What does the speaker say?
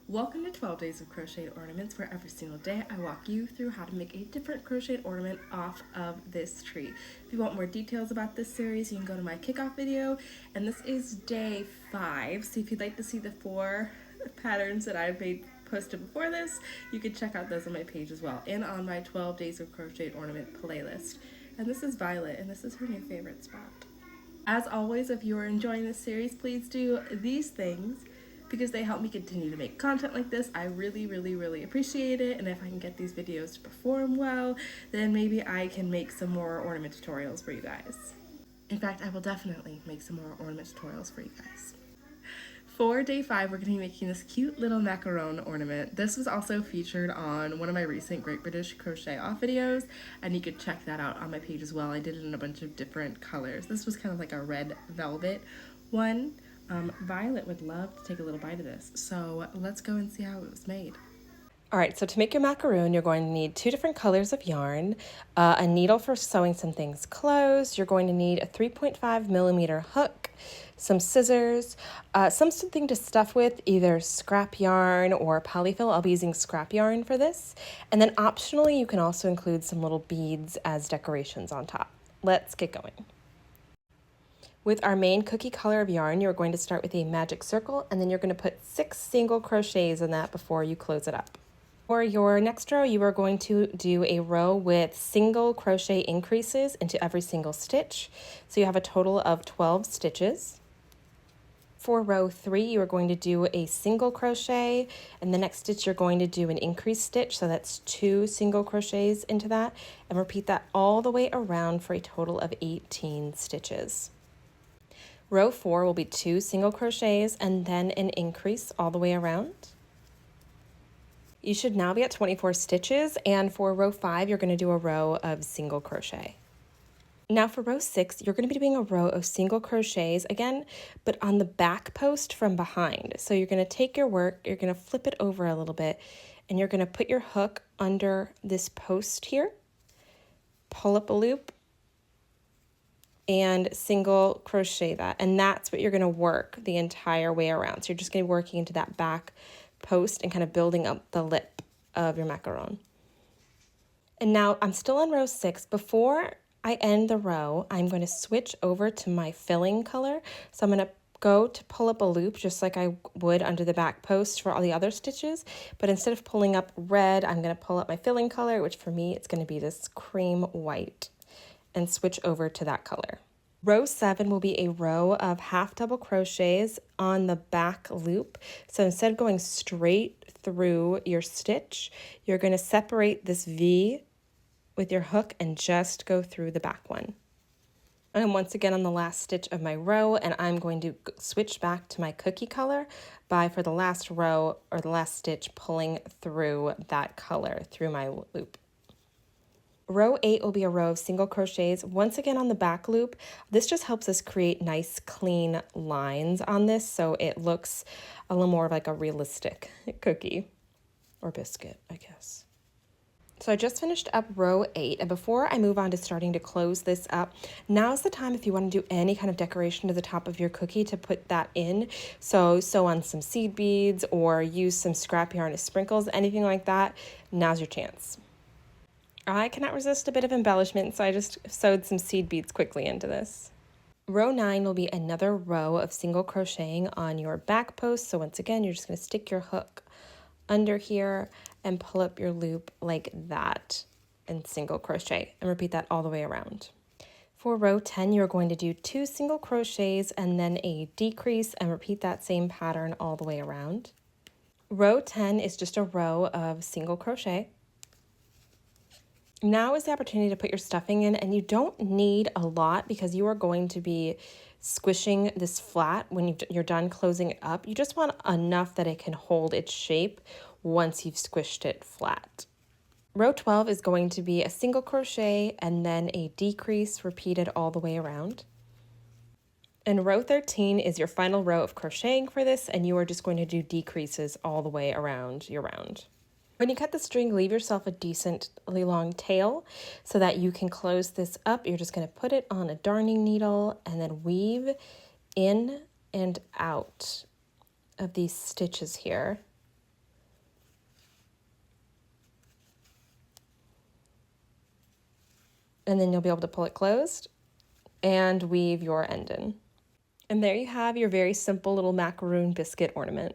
Welcome to 12 Days of Crochet Ornaments, where every single day I walk you through how to make a different crocheted ornament off of this tree. If you want more details about this series, you can go to my kickoff video, and this is day 5. So if you'd like to see the 4 patterns that I've made posted before this, you can check out those on my page as well, and on my 12 Days of Crochet Ornament playlist. And this is Violet, and this is her new favorite spot. As always, if you are enjoying this series, please do these things because they help me continue to make content like this. I really appreciate it, and if I can get these videos to perform well, then maybe I can make some more ornament tutorials for you guys. In fact, I will definitely make some more ornament tutorials for you guys. For day 5, we're going to be making this cute little macaron ornament. This was also featured on one of my recent Great British Crochet Off videos, and you could check that out on my page as well. I did it in a bunch of different colors. This was kind of like a red velvet one. Violet would love to take a little bite of this, so let's go and see how it was made. All right, so to make your macaroon, you're going to need 2 different colors of yarn, a needle for sewing some things closed. You're going to need a 3.5 millimeter hook, some scissors, something to stuff with, either scrap yarn or polyfill. I'll be using scrap yarn for this. And then optionally, you can also include some little beads as decorations on top. Let's get going. With our main cookie color of yarn, you're going to start with a magic circle, and then you're going to put 6 single crochets in that before you close it up. For your next row, you are going to do a row with single crochet increases into every single stitch. So you have a total of 12 stitches. For row 3, you are going to do a single crochet, and the next stitch you're going to do an increase stitch, so that's 2 single crochets into that, and repeat that all the way around for a total of 18 stitches. Row 4 will be 2 single crochets and then an increase all the way around. You should now be at 24 stitches, and for row 5, you're going to do a row of single crochet. Now for row 6, you're going to be doing a row of single crochets again, but on the back post from behind. So you're going to take your work, you're going to flip it over a little bit, and you're going to put your hook under this post here, pull up a loop, and single crochet that, and that's what you're going to work the entire way around. So you're just going to be working into that back post and kind of building up the lip of your macaron. And now I'm still on row 6. Before I end the row, I'm going to switch over to my filling color. So I'm going to go to pull up a loop just like I would under the back post for all the other stitches, but instead of pulling up red, I'm going to pull up my filling color, which for me it's going to be this cream white, and switch over to that color. Row 7 will be a row of half double crochets on the back loop. So instead of going straight through your stitch, you're going to separate this V with your hook and just go through the back one. I'm once again on the last stitch of my row, and I'm going to switch back to my cookie color by, for the last row or the last stitch, pulling through that color through my loop. Row 8 will be a row of single crochets, once again on the back loop. This just helps us create nice clean lines on this, so it looks a little more like a realistic cookie or biscuit, I guess. So I just finished up row 8, and before I move on to starting to close this up, now's the time if you want to do any kind of decoration to the top of your cookie to put that in. So sew on some seed beads or use some scrap yarn as sprinkles, anything like that, now's your chance. I cannot resist a bit of embellishment, so I just sewed some seed beads quickly into this. Row 9 will be another row of single crocheting on your back post. So once again, you're just going to stick your hook under here and pull up your loop like that and single crochet, and repeat that all the way around. For row 10, you're going to do 2 single crochets and then a decrease, and repeat that same pattern all the way around. Row 10 is just a row of single crochet. Now is the opportunity to put your stuffing in, and you don't need a lot because you are going to be squishing this flat when you're done closing it up. You just want enough that it can hold its shape once you've squished it flat. Row 12 is going to be a single crochet and then a decrease repeated all the way around. And row 13 is your final row of crocheting for this, and you are just going to do decreases all the way around your round. When you cut the string, leave yourself a decently long tail so that you can close this up. You're just going to put it on a darning needle and then weave in and out of these stitches here. and then you'll be able to pull it closed and weave your end in. And there you have your very simple little macaroon biscuit ornament.